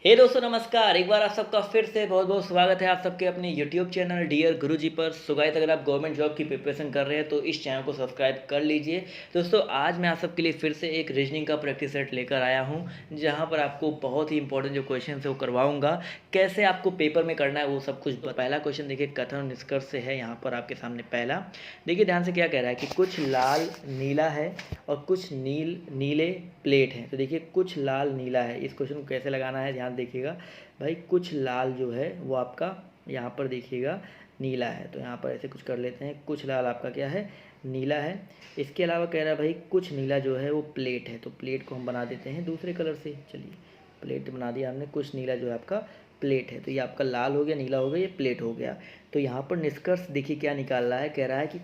हे दोस्तों नमस्कार। एक बार आप सबका फिर से बहुत बहुत स्वागत है आप सबके अपने यूट्यूब चैनल डियर गुरुजी पर। सो गाइस, अगर आप गवर्नमेंट जॉब की प्रिपरेशन कर रहे हैं तो इस चैनल को सब्सक्राइब कर लीजिए। दोस्तों आज मैं आप सबके लिए फिर से एक रीजनिंग का प्रैक्टिस सेट लेकर आया हूं, जहां पर आपको बहुत ही इंपॉर्टेंट जो क्वेश्चन है वो करवाऊंगा। कैसे आपको पेपर में करना है वो सब कुछ। तो पहला क्वेश्चन देखिए, कथन और निष्कर्ष से है यहाँ पर आपके सामने। पहला देखिए ध्यान से, क्या कह रहा है कि कुछ लाल नीला है और कुछ नीले प्लेट हैं। तो देखिए कुछ लाल नीला है, इस क्वेश्चन को कैसे लगाना है ध्यान देखिएगा भाई। कुछ लाल जो है वो आपका यहाँ पर देखिएगा नीला है, तो यहाँ पर ऐसे कुछ कर लेते हैं। कुछ लाल आपका क्या है, नीला है। इसके अलावा कह रहा है भाई कुछ नीला जो है वो प्लेट है, तो प्लेट को हम बना देते हैं दूसरे कलर से। चलिए प्लेट बना दिया हमने। कुछ नीला जो है आपका प्लेट है, तो ये आपका लाल हो गया, नीला हो गया, ये प्लेट हो गया। तो यहाँ पर निष्कर्ष देखिए क्या निकाल रहा है, कह रहा है कि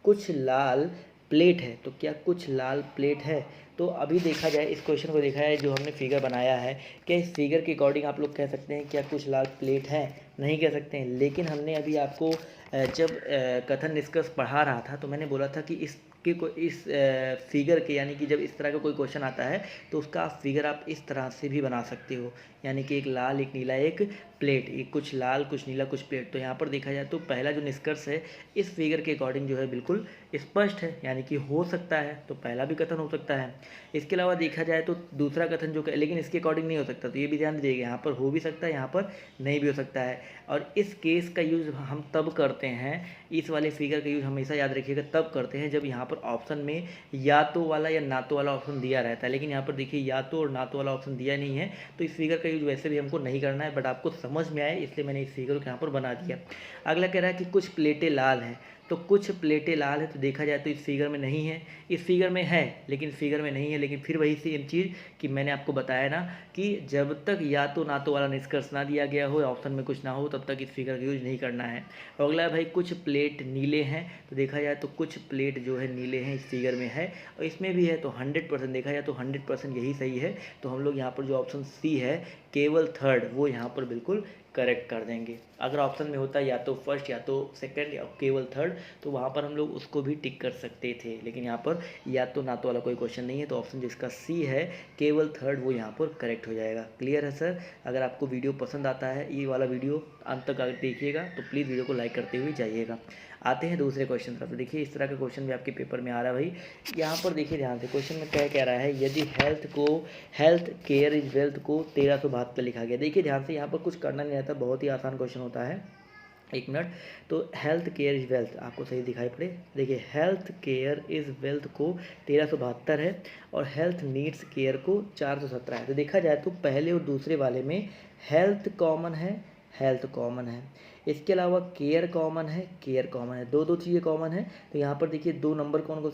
कुछ लाल प्लेट है। तो क्या कुछ लाल प्लेट है? तो अभी देखा जाए, इस क्वेश्चन को देखा जाए जो हमने फिगर बनाया है, क्या इस फिगर के अकॉर्डिंग आप लोग कह सकते हैं क्या कुछ लाल प्लेट है? नहीं कह सकते हैं। लेकिन हमने अभी आपको जब कथन निष्कर्ष पढ़ा रहा था तो मैंने बोला था कि इस फिगर के, यानी कि जब इस तरह का कोई क्वेश्चन आता है तो उसका फिगर आप इस तरह से भी बना सकते हो, यानी कि एक लाल एक नीला एक प्लेट, एक कुछ लाल कुछ नीला कुछ प्लेट। तो यहाँ पर देखा जाए तो पहला जो निष्कर्ष है इस फिगर के अकॉर्डिंग जो है बिल्कुल स्पष्ट है, यानी कि हो सकता है। तो पहला भी कथन हो सकता है। इसके अलावा देखा जाए तो दूसरा कथन जो, लेकिन इसके अकॉर्डिंग नहीं हो सकता, तो ये भी ध्यान दीजिएगा, यहाँ पर हो भी सकता है, यहाँ पर नहीं भी हो सकता है। और इस केस का यूज़ हम तब करते हैं, इस वाले फिगर का यूज़ हमेशा याद रखिएगा तब करते हैं जब यहाँ पर ऑप्शन में या तो वाला या ना तो वाला ऑप्शन दिया रहता है। लेकिन यहाँ पर देखिए या तो और ना तो वाला ऑप्शन दिया नहीं है, तो इस फिगर का यूज़ वैसे भी हमको नहीं करना है, बट आपको समझ में आए इसलिए मैंने इस फिगर को यहाँ पर बना दिया। अगला कह रहा है कि कुछ प्लेटें लाल हैं। तो कुछ प्लेटें लाल है, तो देखा जाए तो इस फिगर में नहीं है, इस फिगर में है लेकिन फिगर में नहीं है। लेकिन फिर वही सेम चीज़ कि मैंने आपको बताया ना कि जब तक या तो ना तो वाला निष्कर्ष ना दिया गया हो, ऑप्शन में कुछ ना हो, तब तक इस फिगर का यूज नहीं करना है। और अगला भाई कुछ प्लेट नीले हैं। तो देखा जाए तो कुछ प्लेट जो है नीले हैं, इस फिगर में है और इसमें भी है, तो 100% देखा जाए तो 100% यही सही है। तो हम लोग यहाँ पर जो ऑप्शन सी है केवल थर्ड, वो यहाँ पर बिल्कुल करेक्ट कर देंगे। अगर ऑप्शन में होता या तो फर्स्ट या तो सेकंड या केवल थर्ड, तो वहाँ पर हम लोग उसको भी टिक कर सकते थे। लेकिन यहाँ पर या तो ना तो वाला कोई क्वेश्चन नहीं है, तो ऑप्शन जिसका सी है केवल थर्ड, वो यहाँ पर करेक्ट हो जाएगा। क्लियर है सर? अगर आपको वीडियो पसंद आता है, ये वाला वीडियो अंत तक अगर देखिएगा तो प्लीज़ वीडियो को लाइक करते हुए जाइएगा। आते हैं दूसरे क्वेश्चन तरफ। तो देखिए इस तरह का क्वेश्चन भी आपके पेपर में आ रहा है भाई। यहाँ पर देखिए ध्यान से, क्वेश्चन में क्या कह रहा है, यदि हेल्थ केयर इज वेल्थ को 1372 लिखा गया। देखिए ध्यान से, यहाँ पर कुछ करना नहीं रहता, बहुत ही आसान क्वेश्चन होता है। एक मिनट। तो हेल्थ केयर इज वेल्थ आपको सही दिखाई पड़े, देखिए हेल्थ केयर इज वेल्थ को 1372 है और हेल्थ नीड्स केयर को 417 है। तो देखा जाए तो पहले और दूसरे वाले में हेल्थ कॉमन है, हेल्थ कॉमन है। इसके अलावा केयर कॉमन है, केयर कॉमन है, दो चीज़ें कॉमन है। तो यहाँ पर देखिए दो नंबर कौन कौन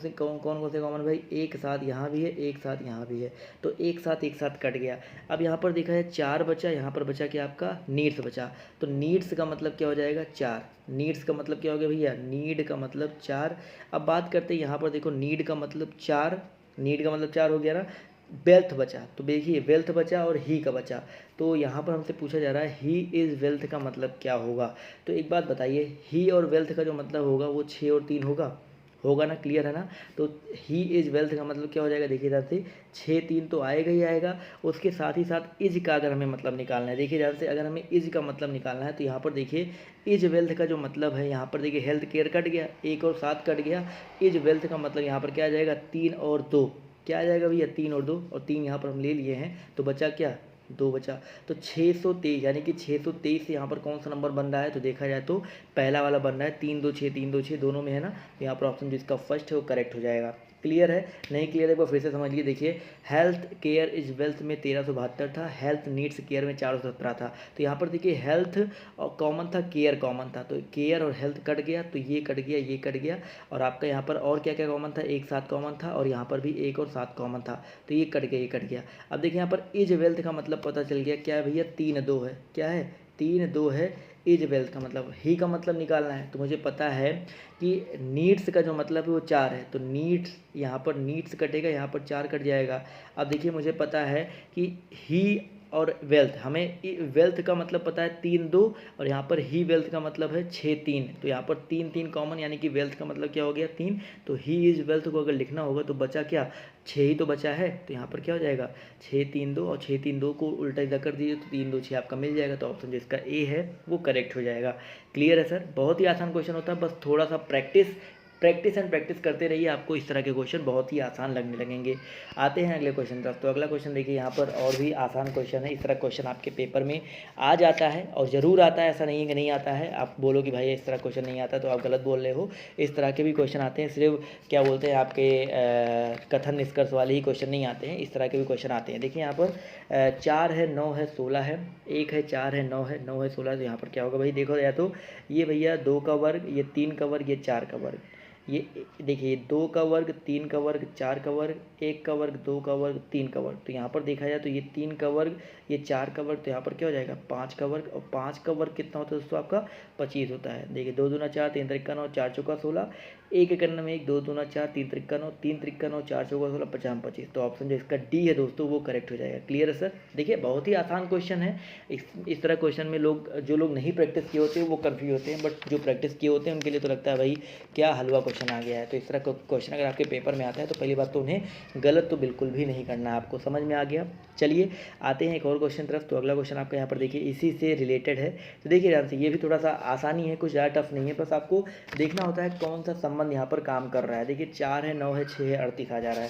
से कॉमन भाई, एक साथ यहाँ भी है, एक साथ यहाँ भी है, तो एक साथ कट गया। अब यहाँ पर देखा है 4 बचा, यहाँ पर बचा क्या आपका नीड्स बचा। तो नीड्स का मतलब क्या हो जाएगा 4, नीड्स का मतलब क्या हो गया भैया, नीड का मतलब 4। अब बात करते हैं यहाँ पर, देखो नीड का मतलब 4, नीड का मतलब 4 हो गया ना। वेल्थ बचा, तो देखिए वेल्थ बचा और ही का बचा। तो यहाँ पर हमसे पूछा जा रहा है ही इज़ वेल्थ का मतलब क्या होगा। तो एक बात बताइए, ही और वेल्थ का जो मतलब होगा वो 6 और 3 होगा ना, क्लियर है ना। तो ही इज़ वेल्थ का मतलब क्या हो जाएगा, देखिए ध्यान से 6 3 तो आएगा ही आएगा। उसके साथ ही साथ इज का अगर हमें मतलब निकालना है, देखिए ध्यान से, अगर हमें इज का मतलब निकालना है तो यहाँ पर देखिए इज वेल्थ का जो मतलब है, यहाँ पर देखिए हेल्थ केयर कट गया, 1 और 7 कट गया। इज वेल्थ का मतलब यहाँ पर क्या आ जाएगा, 3 और 2, क्या आ जाएगा भैया 3 और 2, और 3 यहाँ पर हम ले लिए हैं, तो बचा क्या 2 बचा। तो 623, यानी कि 623 से यहाँ पर कौन सा नंबर बन रहा है, तो देखा जाए तो पहला वाला बन रहा है, 3 2 6 दोनों में है ना। तो यहाँ पर ऑप्शन जिसका फर्स्ट है वो करेक्ट हो जाएगा। क्लियर है? नहीं क्लियर है एक बार फिर से समझिए। देखिए हेल्थ केयर इज वेल्थ में 1372 था, हेल्थ नीड्स केयर में 417 था। तो यहाँ पर देखिए हेल्थ और कॉमन था, केयर कॉमन था, तो केयर और हेल्थ कट गया, तो ये कट गया, ये कट गया। और आपका यहाँ पर और क्या क्या कॉमन था, 1 7 कॉमन था और यहाँ पर भी 1 और 7 कॉमन था, तो ये कट गया, ये कट गया। अब देखिए यहाँ पर इज वेल्थ का मतलब पता चल गया, क्या है भैया 3 2 है, क्या है 3 2 है। इज वेल्थ का मतलब, ही का मतलब निकालना है, तो मुझे पता है कि नीड्स का जो मतलब है वो 4 है, तो नीड्स, यहाँ पर नीड्स कटेगा, यहाँ पर 4 कट जाएगा। अब देखिए मुझे पता है कि ही और वेल्थ, हमें वेल्थ का मतलब पता है 3 2, और यहाँ पर ही वेल्थ का मतलब है 6 3, तो यहाँ पर 3 3 कॉमन, यानी कि वेल्थ का मतलब क्या हो गया 3, तो ही इज़ वेल्थ को अगर लिखना होगा तो बचा क्या, 6 ही तो बचा है, तो यहाँ पर क्या हो जाएगा 6 3 2, और 6 3 2 को उल्टा इधर कर दीजिए तो 3 2 6 आपका मिल जाएगा, तो ऑप्शन जो इसका ए है वो करेक्ट हो जाएगा। क्लियर है सर, बहुत ही आसान क्वेश्चन होता है, बस थोड़ा सा प्रैक्टिस एंड प्रैक्टिस करते रहिए, आपको इस तरह के क्वेश्चन बहुत ही आसान लगने लगेंगे। आते हैं अगले क्वेश्चन तरफ। तो अगला क्वेश्चन देखिए, यहाँ पर और भी आसान क्वेश्चन है। इस तरह क्वेश्चन आपके पेपर में आ जाता है और ज़रूर आता है, ऐसा नहीं है कि नहीं आता है। आप बोलो कि भाई इस तरह क्वेश्चन नहीं आता तो आप गलत बोल रहे हो, इस तरह के भी क्वेश्चन आते हैं। सिर्फ क्या बोलते हैं आपके कथन निष्कर्ष वाले ही क्वेश्चन नहीं आते हैं, इस तरह के भी क्वेश्चन आते हैं। देखिए यहाँ पर 4 है, 9 है, 16 है, 1 है, 4 है, 9 है, 9 है, 16, तो यहाँ पर क्या होगा भाई, देखो या तो ये भैया 2 का वर्ग, ये 3 का वर्ग, ये 4 का वर्ग, ये देखिए 2 का वर्ग, 3 का वर्ग, 4 का वर्ग, 1 का वर्ग, 2 का वर्ग, 3 का वर्ग, तो यहाँ पर देखा जाए तो ये 3 का वर्ग, ये 4 का वर्ग, तो यहाँ पर क्या हो जाएगा 5 का वर्ग, और 5 का वर्ग कितना होता है दोस्तों आपका 25 होता है। देखिए 2 दूना 4, 3 त्रिक्का 9, 4 चौका 16, 1 एक में 1, 2 दूना 4, 3 त्रिक्का 9, 3 त्रिक्का 9, 4 चौका 16, 50 25, तो ऑप्शन जो इसका डी है दोस्तों वो करेक्ट हो जाएगा। क्लियर है सर, देखिए बहुत ही आसान क्वेश्चन है। इस तरह क्वेश्चन में जो लोग नहीं प्रैक्टिस किए होते हैं वो कन्फ्यूज होते हैं, बट जो प्रैक्टिस किए होते हैं उनके लिए तो लगता है भाई क्या हलवा क्वेश्चन आ गया है। तो इस तरह क्वेश्चन अगर आपके पेपर में आता है तो पहली बात तो उन्हें गलत तो बिल्कुल भी नहीं करना है। आपको समझ में आ गया। चलिए आते हैं एक और क्वेश्चन तरफ। तो अगला क्वेश्चन आपका यहाँ पर देखिए इसी से रिलेटेड है, तो देखिए ध्यान से, ये भी थोड़ा सा आसानी है, कुछ ज़्यादा टफ नहीं है, बस आपको देखना होता है कौन सा संबंध यहाँ पर काम कर रहा है। देखिए 4 है, 9 है, 6 है, 38 आ जा रहा है,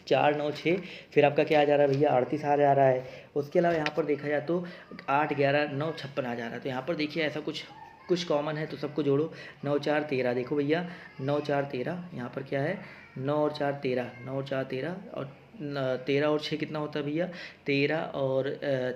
4 9 6, फिर आपका क्या आ जा रहा है भैया 38 आ जा रहा है। उसके अलावा यहाँ पर देखा जाए तो 8 11 9 56 आ जा रहा है। तो यहाँ पर देखिए ऐसा कुछ कॉमन है, तो सबको जोड़ो। 9 4 13, देखो भैया 9 4 13, यहाँ पर क्या है 9 और 4 13, 9 और 4 13, और 13 और 6 कितना होता है भैया 13 और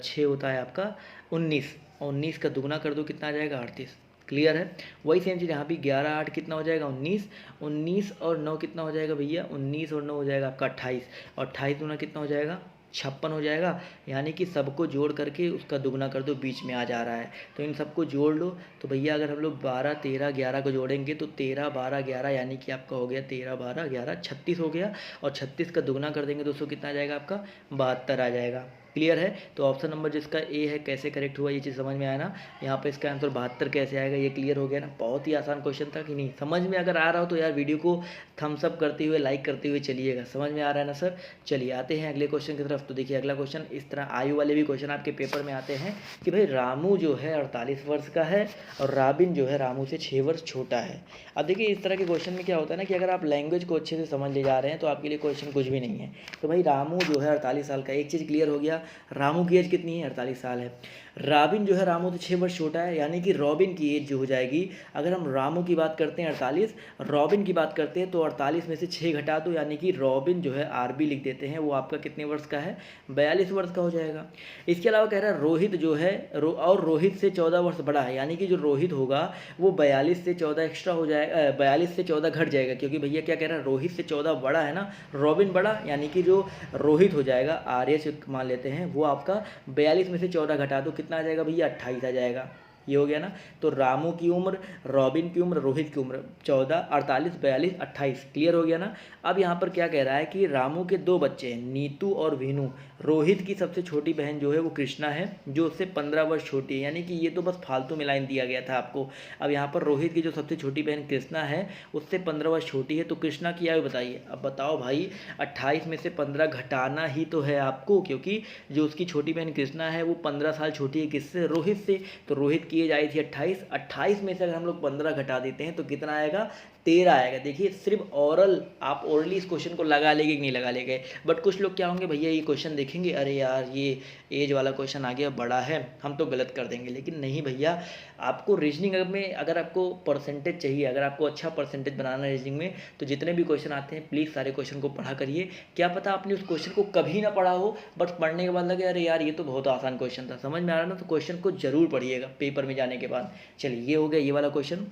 6 होता है आपका 19, 19 का दुगना कर दो कितना आ जाएगा 38। क्लियर है। वही सेम चीज़ यहाँ भी 11 8 कितना हो जाएगा 19, 19 और 9 कितना हो जाएगा भैया 19 और 9 हो जाएगा आपका 28, और 28 दूना कितना हो जाएगा 56 हो जाएगा। यानी कि सबको जोड़ करके उसका दुगना कर दो, बीच में आ जा रहा है, तो इन सबको जोड़ लो। तो भैया अगर हम लोग 12 13 11 को जोड़ेंगे तो 13 12 11, यानी कि आपका हो गया 13 12 11 36 हो गया, और 36 का दुगना कर देंगे दोस्तों कितना आ जाएगा आपका 72 आ जाएगा। क्लियर है। तो ऑप्शन नंबर जिसका ए है कैसे करेक्ट हुआ ये चीज़ समझ में आया ना। यहाँ पे इसका आंसर 72 कैसे आएगा ये क्लियर हो गया ना। बहुत ही आसान क्वेश्चन था कि नहीं। समझ में अगर आ रहा हो तो यार वीडियो को थम्स अप करते हुए लाइक करते हुए चलिएगा। समझ में आ रहा है ना सर। चलिए आते हैं अगले क्वेश्चन की तरफ। तो देखिए अगला क्वेश्चन इस तरह आयु वाले भी क्वेश्चन आपके पेपर में आते हैं कि भाई रामू जो है 48 वर्ष का है और राबिन जो है रामू से 6 वर्ष छोटा है। अब देखिए इस तरह के क्वेश्चन में क्या होता है ना कि अगर आप लैंग्वेज को अच्छे से समझ ले जा रहे हैं तो आपके लिए क्वेश्चन कुछ भी नहीं है। तो भाई रामू जो है 48 साल का, एक चीज़ क्लियर हो गया, रामू की एज कितनी है 48 साल है। राबिन जो है रामू से 6 वर्ष छोटा है, यानी कि रॉबिन की एज जो हो जाएगी, अगर हम रामू की बात करते हैं 48, रॉबिन की बात करते हैं तो 48 में से 6 घटा दो, यानी कि रॉबिन जो है आरबी लिख देते हैं, वो आपका कितने वर्ष का है 42 वर्ष का हो जाएगा। इसके अलावा कह रहा है रोहित जो है और रोहित से 14 वर्ष बड़ा है, यानी कि जो रोहित होगा वो 42 से 14 एक्स्ट्रा हो जाएगा, 42 से 14 घट जाएगा, क्योंकि भैया क्या कह रहा है रोहित से 14 बड़ा है ना, रॉबिन बड़ा, यानी कि जो रोहित हो जाएगा आर्यस मान लेते हैं, वो आपका 42 में से 14 घटा दो कितना आ जाएगा भैया 28 आ जाएगा। ये हो गया ना। तो रामू की उम्र, रॉबिन की उम्र, रोहित की उम्र 14 48 42 28। क्लियर हो गया ना। अब यहाँ पर क्या कह रहा है कि रामू के 2 बच्चे हैं नीतू और वीनू। रोहित की सबसे छोटी बहन जो है वो कृष्णा है, जो उससे 15 वर्ष छोटी है, यानी कि ये तो बस फालतू में लाइन दिया गया था आपको। अब यहाँ पर रोहित की जो सबसे छोटी बहन कृष्णा है उससे 15 वर्ष छोटी है, तो कृष्णा की आयु बताइए। अब बताओ भाई 28 में से 15 घटाना ही तो है आपको, क्योंकि जो उसकी छोटी बहन कृष्णा है वो 15 साल छोटी है किससे, रोहित से। तो रोहित की एज आई थी 28, 28 में से अगर हम लोग 15 घटा देते हैं तो कितना आएगा 13 आएगा। देखिए सिर्फ ओरल, आप ओरली इस क्वेश्चन को लगा लेंगे कि नहीं लगा लेंगे, बट कुछ लोग क्या होंगे भैया ये क्वेश्चन देखेंगे अरे यार ये एज वाला क्वेश्चन आ गया बड़ा है, हम तो गलत कर देंगे। लेकिन नहीं भैया, आपको रीजनिंग में अगर आपको परसेंटेज चाहिए, अगर आपको अच्छा परसेंटेज बनाना है रीजनिंग में, तो जितने भी क्वेश्चन आते हैं प्लीज़ सारे क्वेश्चन को पढ़ा करिए। क्या पता आपने उस क्वेश्चन को कभी ना पढ़ा हो, बट पढ़ने के बाद लगे अरे यार ये तो बहुत आसान क्वेश्चन था, समझ में आ रहा ना, तो क्वेश्चन को जरूर पढ़िएगा पेपर में जाने के बाद। चलिए ये हो गया ये वाला क्वेश्चन।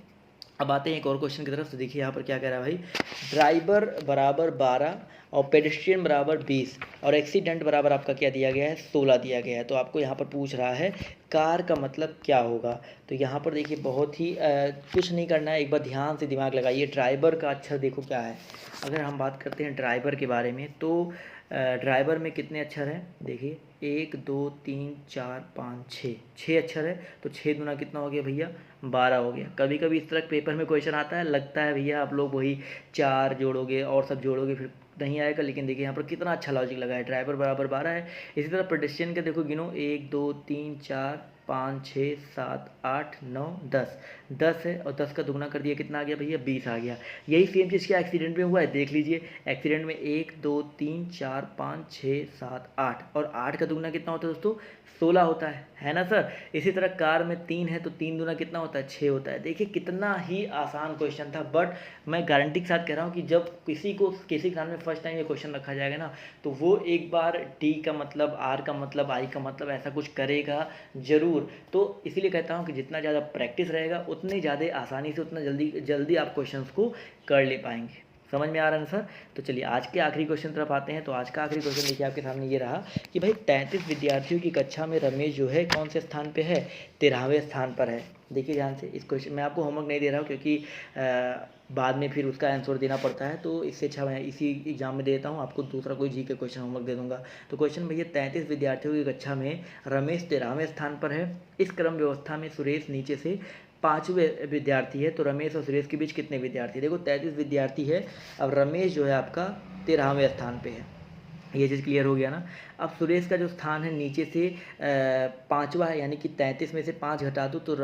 अब आते हैं एक और क्वेश्चन की तरफ। तो देखिए यहाँ पर क्या कह रहा है भाई, ड्राइवर बराबर 12 और पेडिस्ट्रियन बराबर 20 और एक्सीडेंट बराबर आपका क्या दिया गया है 16 दिया गया है। तो आपको यहाँ पर पूछ रहा है कार का मतलब क्या होगा। तो यहाँ पर देखिए बहुत ही कुछ नहीं करना है, एक बार ध्यान से दिमाग लगाइए। ड्राइवर का अक्षर देखो क्या है। अगर हम बात करते हैं ड्राइवर के बारे में तो ड्राइवर में कितने अक्षर हैं, देखिए 1 2 3 4 5 6, 6 अक्षर है तो 6 दूना कितना हो गया भैया 12 हो गया। कभी कभी इस तरह पेपर में क्वेश्चन आता है, लगता है भैया आप लोग वही 4 जोड़ोगे और सब जोड़ोगे फिर नहीं आएगा, लेकिन देखिए यहाँ पर कितना अच्छा लॉजिक लगा है, ड्राइवर बराबर 12 है। इसी तरह पेडेस्ट्रियन का देखो गिनो 1 2 3 4 5 6 7 8 9 10, 10 है और 10 का दुगना कर दिया कितना आ गया भैया 20 आ गया। यही सेम चीज़ क्या एक्सीडेंट में हुआ है, देख लीजिए एक्सीडेंट में 1 2 3 4 5 6 7 8 और 8 का दुगना कितना होता है दोस्तों 16 होता है ना सर। इसी तरह कार में 3 है तो 3 दूना कितना होता है 6 होता है। देखिए कितना ही आसान क्वेश्चन था, बट मैं गारंटी के साथ कह रहा हूँ कि जब किसी एग्जाम में फर्स्ट टाइम ये क्वेश्चन रखा जाएगा ना तो वो एक बार टी का मतलब, आर का मतलब, आई का मतलब ऐसा कुछ करेगा ज़रूर। तो इसीलिए कहता हूँ कि जितना ज़्यादा प्रैक्टिस रहेगा उतनी ज़्यादा आसानी से, उतना जल्दी आप क्वेश्चंस को कर ले पाएंगे। समझ में आ रहा है ना सर। तो चलिए आज के आखिरी क्वेश्चन तरफ आते हैं। तो आज का आखिरी क्वेश्चन देखिए आपके सामने ये रहा कि भाई 33 विद्यार्थियों की कक्षा में रमेश जो है कौन से स्थान पे है, 13वें स्थान पर है। देखिए ध्यान से इस क्वेश्चन, मैं आपको होमवर्क नहीं दे रहा हूँ क्योंकि बाद में फिर उसका आंसर देना पड़ता है, तो इससे अच्छा मैं इसी एग्जाम में देता हूँ, आपको दूसरा कोई जी के क्वेश्चन होमवर्क दे दूंगा। तो क्वेश्चन भैया 33 विद्यार्थियों की कक्षा में रमेश 13वें स्थान पर है। इस क्रम व्यवस्था में सुरेश नीचे से 5वें विद्यार्थी है, तो रमेश और सुरेश के बीच कितने विद्यार्थी। देखो 33 विद्यार्थी है, अब रमेश जो है आपका 13वें स्थान पे है, ये चीज़ क्लियर हो गया ना। अब सुरेश का जो स्थान है नीचे से 5वां है, यानी कि 33 में से 5 घटा दो तो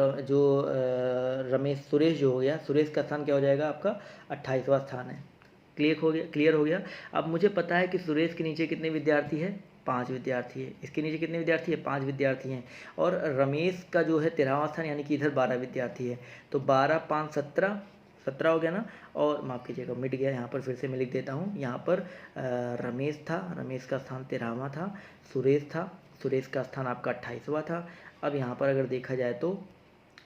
सुरेश जो हो गया, सुरेश का स्थान क्या हो जाएगा आपका 28वां स्थान है। क्लियर हो गया। अब मुझे पता है कि सुरेश के नीचे कितने विद्यार्थी है 5 विद्यार्थी है, इसके नीचे कितने विद्यार्थी है 5 विद्यार्थी हैं, और रमेश का जो है 13वां स्थान यानी कि इधर 12 विद्यार्थी है, तो 12 5 17, 17 हो गया ना। और माफ़ कीजिएगा मिट गया, यहाँ पर फिर से मैं लिख देता हूँ। यहाँ पर रमेश था, रमेश का स्थान 13वां था, सुरेश था, सुरेश का स्थान आपका 28वां था। अब यहाँ पर अगर देखा जाए तो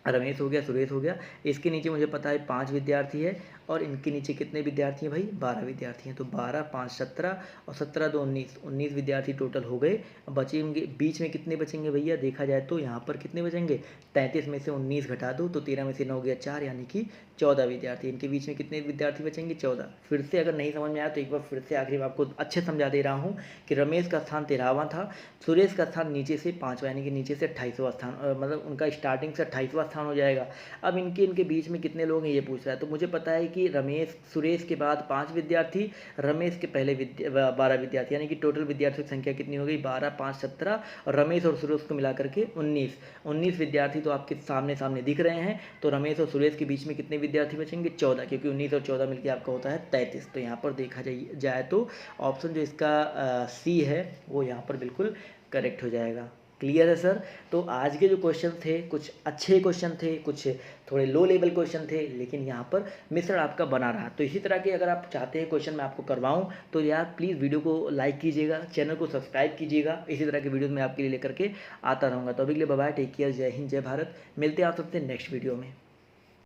रमेश हो गया, सुरेश हो गया, इसके नीचे मुझे पता है 5 विद्यार्थी है, और इनके नीचे कितने विद्यार्थी हैं भाई 12 विद्यार्थी हैं, तो 12 5 17 और 17 2 19, 19 विद्यार्थी टोटल हो गए। बचेंगे बीच में कितने बचेंगे भैया, देखा जाए तो यहाँ पर कितने बचेंगे 33 में से 19 घटा दो तो 13 में से 9 गया 4, यानी कि 14 विद्यार्थी। इनके बीच में कितने विद्यार्थी बचेंगे 14। फिर से अगर नहीं समझ में आया तो एक बार फिर से आखिरी में आपको अच्छे समझा दे रहा हूँ कि रमेश का स्थान 13वां था, सुरेश का स्थान नीचे से 5वां यानी कि नीचे से 28वां स्थान, मतलब उनका स्टार्टिंग से 28वां स्थान हो जाएगा। अब इनके बीच में कितने लोग हैं ये पूछ रहा है, तो मुझे पता है कि रमेश सुरेश के बाद 5 विद्यार्थी, रमेश के पहले 12 विद्यार्थी, यानी कि टोटल विद्यार्थियों की संख्या कितनी हो गई 12 5 17, और रमेश और सुरेश को मिलाकर के 19 विद्यार्थी तो आपके सामने दिख रहे हैं। तो रमेश और सुरेश के बीच में कितने विद्यार्थी बचेंगे 14, क्योंकि 19 और 14 मिलकर आपका होता है 33। तो यहाँ पर देखा जाए तो ऑप्शन जो इसका सी है वो यहाँ पर बिल्कुल करेक्ट हो जाएगा। क्लियर है सर। तो आज के जो क्वेश्चन थे कुछ अच्छे क्वेश्चन थे, कुछ थोड़े लो लेवल क्वेश्चन थे, लेकिन यहाँ पर मिश्रण आपका बना रहा। तो इसी तरह के अगर आप चाहते हैं क्वेश्चन मैं आपको करवाऊँ तो यार प्लीज़ वीडियो को लाइक कीजिएगा, चैनल को सब्सक्राइब कीजिएगा। इसी तरह के वीडियोज़ मैं आपके लिए लेकर के आता रहूँगा। तो अभी के लिए बाय बाय, टेक केयर, जय हिंद जय भारत। मिलते हैं आप सबसे नेक्स्ट वीडियो में।